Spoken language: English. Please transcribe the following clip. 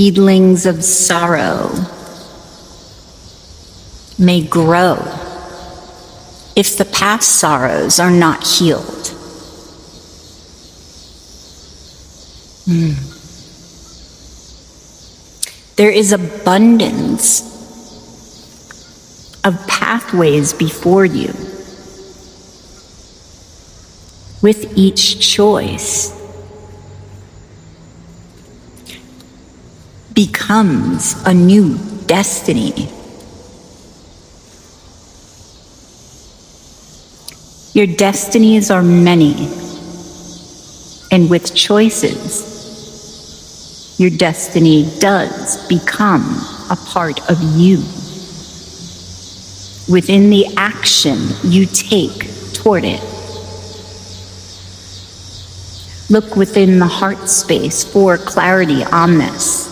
Seedlings of sorrow may grow if the past sorrows are not healed. There is abundance of pathways before you. With each choice becomes a new destiny. Your destinies are many, and with choices, your destiny does become a part of you. Within the action you take toward it. Look within the heart space for clarity on this.